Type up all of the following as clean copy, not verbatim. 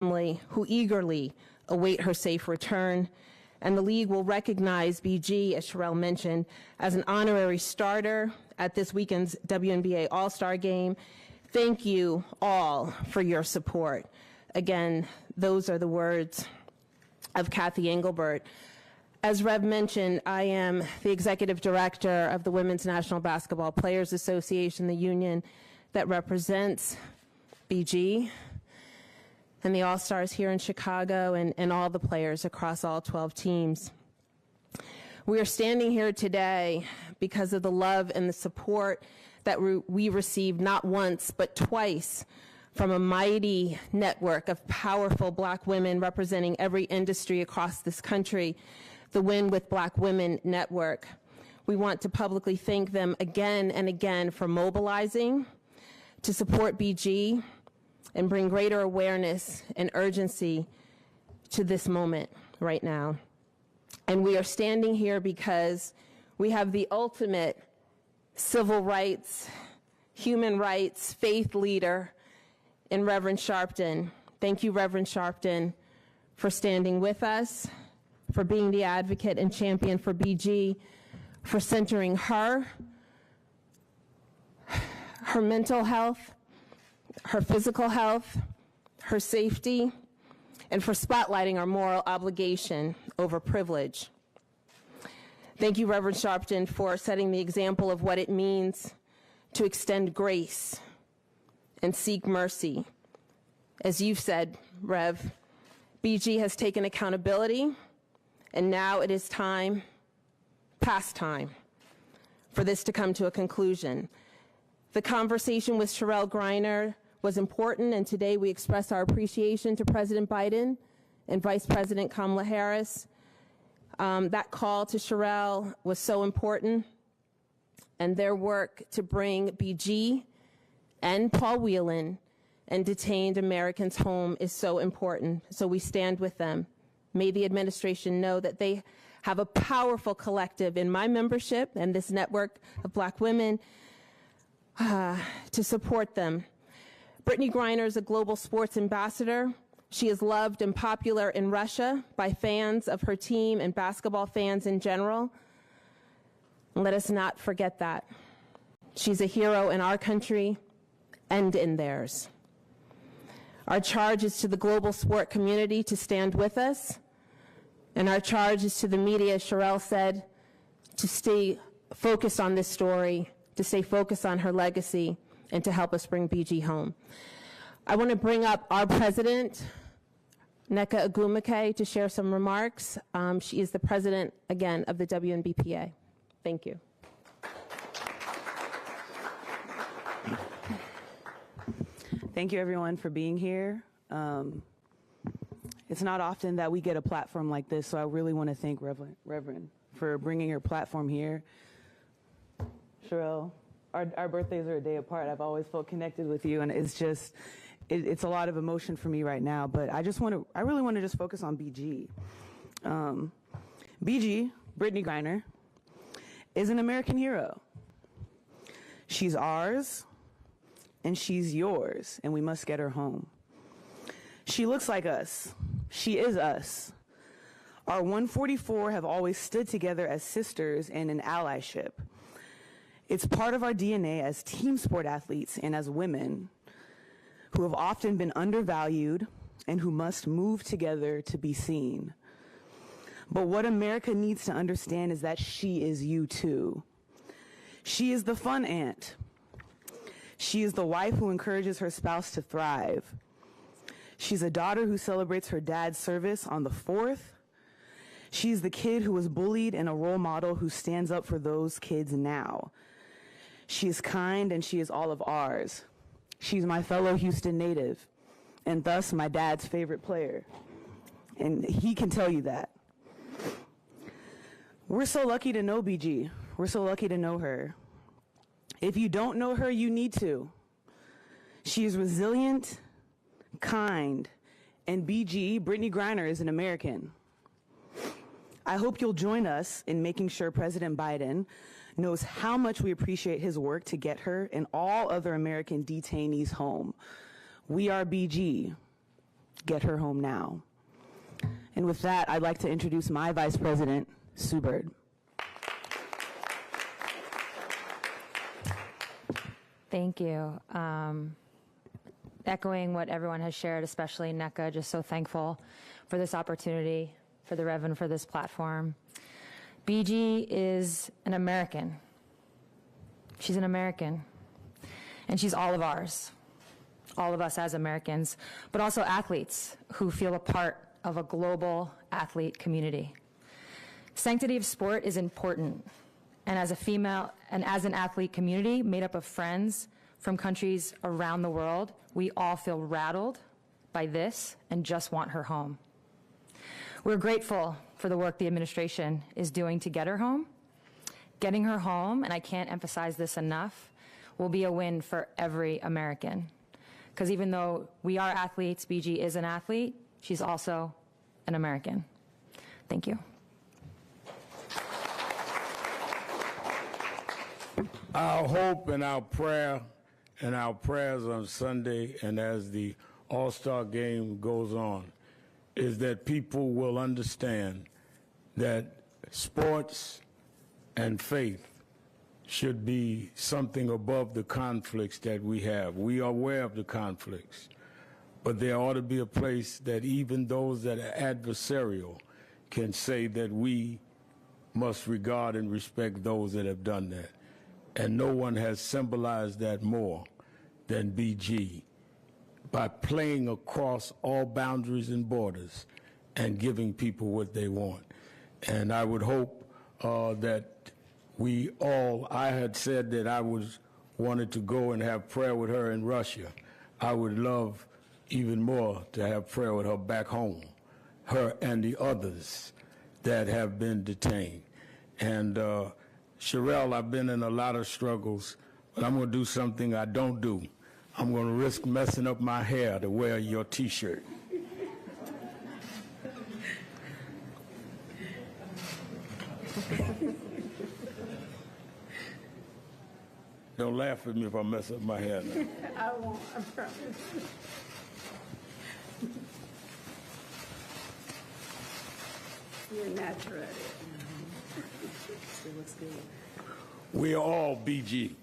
family who eagerly await her safe return. And the league will recognize BG, as Sherelle mentioned, as an honorary starter at this weekend's WNBA All-Star Game. Thank you all for your support. Again, those are the words of Kathy Engelbert. As Rev mentioned, I am the executive director of the Women's National Basketball Players Association, the union that represents BG and the All-Stars here in Chicago and all the players across all 12 teams. We are standing here today because of the love and the support that we received not once but twice from a mighty network of powerful Black women representing every industry across this country, the Win with Black Women Network. We want to publicly thank them again and again for mobilizing to support BG and bring greater awareness and urgency to this moment right now. And we are standing here because we have the ultimate civil rights, human rights, faith leader in Reverend Sharpton. Thank you, Reverend Sharpton, for standing with us, for being the advocate and champion for BG, for centering her mental health, her physical health, her safety, and for spotlighting our moral obligation over privilege. Thank you, Reverend Sharpton, for setting the example of what it means to extend grace and seek mercy. As you've said, Rev, BG has taken accountability, and now it is time, past time, for this to come to a conclusion. The conversation with Nneka Griner was important, and today we express our appreciation to President Biden and Vice President Kamala Harris. That call to Nneka was so important, and their work to bring BG and Paul Whelan and detained Americans home is so important. So we stand with them. May the administration know that they have a powerful collective in my membership and this network of Black women to support them. Brittney Griner is a global sports ambassador. She is loved and popular in Russia by fans of her team and basketball fans in general. Let us not forget that. She's a hero in our country and in theirs. Our charge is to the global sport community to stand with us, and our charge is to the media, as Sherelle said, to stay focused on this story, to stay focused on her legacy, and to help us bring BG home. I want to bring up our president, Nneka Ogwumike, to share some remarks. She is the president, again, of the WNBPA. Thank you. Thank you, everyone, for being here. It's not often that we get a platform like this, so I really want to thank Reverend for bringing her platform here. Sherelle, our birthdays are a day apart. I've always felt connected with you, and it's just, it's a lot of emotion for me right now, but I really want to just focus on BG. BG, Brittney Griner, is an American hero. She's ours, and she's yours, and we must get her home. She looks like us. She is us. Our 144 have always stood together as sisters and in allyship. It's part of our DNA as team sport athletes and as women who have often been undervalued and who must move together to be seen. But what America needs to understand is that she is you too. She is the fun aunt. She is the wife who encourages her spouse to thrive. She's a daughter who celebrates her dad's service on the 4th. She's the kid who was bullied and a role model who stands up for those kids now. She is kind and she is all of ours. She's my fellow Houston native and thus my dad's favorite player. And he can tell you that. We're so lucky to know BG. We're so lucky to know her. If you don't know her, you need to. She is resilient, kind, and BG, Brittney Griner, is an American. I hope you'll join us in making sure President Biden knows how much we appreciate his work to get her and all other American detainees home. We are BG. Get her home now. And with that, I'd like to introduce my Vice President, Sue Bird. Thank you. Echoing what everyone has shared, especially Nneka, just so thankful for this opportunity, for the Reverend, for this platform. BG is an American. She's an American. And she's all of ours, all of us as Americans, but also athletes who feel a part of a global athlete community. Sanctity of sport is important. And as a female and as an athlete community made up of friends from countries around the world, we all feel rattled by this and just want her home. We're grateful for the work the administration is doing to get her home. Getting her home, and I can't emphasize this enough, will be a win for every American. Because even though we are athletes, BG is an athlete, she's also an American. Thank you. Our hope and our prayer and our prayers on Sunday and as the All-Star game goes on is that people will understand that sports and faith should be something above the conflicts that we have. We are aware of the conflicts, but there ought to be a place that even those that are adversarial can say that we must regard and respect those that have done that. And no one has symbolized that more than BG by playing across all boundaries and borders and giving people what they want. And I would hope that we all, I had said that I wanted to go and have prayer with her in Russia. I would love even more to have prayer with her back home, her and the others that have been detained. And Sherelle, I've been in a lot of struggles, but I'm going to do something I don't do. I'm going to risk messing up my hair to wear your T-shirt. Don't laugh at me if I mess up my hair now. I won't, I promise. You're natural at it. It looks good. We are all BG.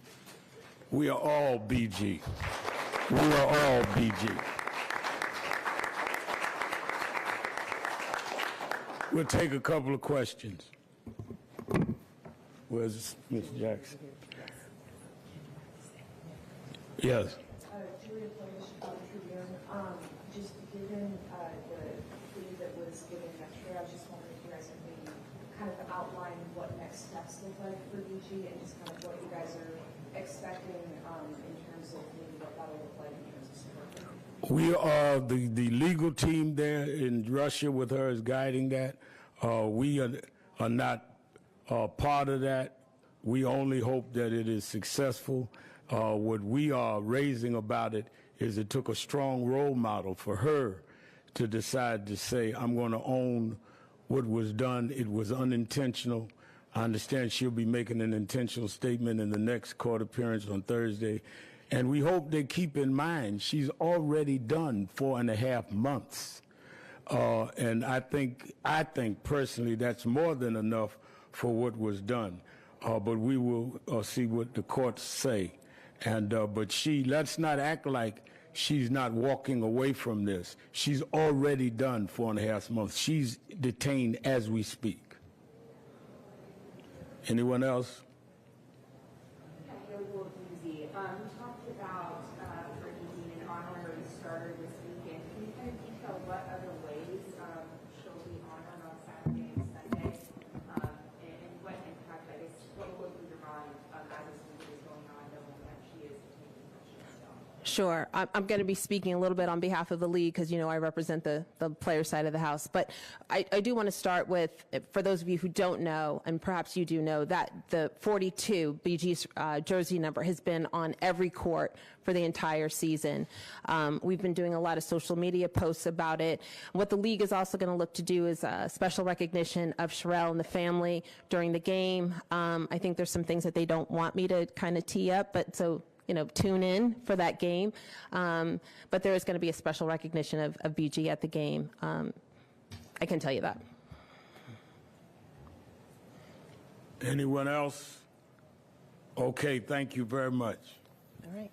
We are all BG. We are all BG. We'll take a couple of questions. Where's Ms. Jackson? Yes. Julia Flores, Chicago Tribune. Just given the plea that was given yesterday, I was just wondering if you guys have maybe kind of outlined what next steps look like for BG and just kind of what you guys are expecting in terms of maybe what that'll look like in terms of support. We are the legal team there in Russia with her is guiding that. We are not part of that. We only hope that it is successful. What we are raising about it is it took a strong role model for her to decide to say, I'm going to own what was done. It was unintentional. I understand she'll be making an intentional statement in the next court appearance on Thursday. And we hope they keep in mind she's already done 4.5 months. And I think personally that's more than enough for what was done. But we will see what the courts say. And but let's not act like she's not walking away from this. She's already done 4.5 months. She's detained as we speak. Anyone else? You talked about Brittney being an honorary starter this weekend. Can you kind of detail what other ways she'll be honored on Saturday and Sunday, and what impact, I guess, what will go through your mind as this week is going on, knowing that she is taking questions? Sure. I'm going to be speaking a little bit on behalf of the league because, you know, I represent the player side of the house. But I do want to start with, for those of you who don't know, and perhaps you do know, that the 42 BG's jersey number has been on every court for the entire season. We've been doing a lot of social media posts about it. What the league is also going to look to do is a special recognition of Sherelle and the family during the game. I think there's some things that they don't want me to kind of tee up, but so tune in for that game. But there is going to be a special recognition of BG at the game. I can tell you that. Anyone else? Okay, thank you very much. All right.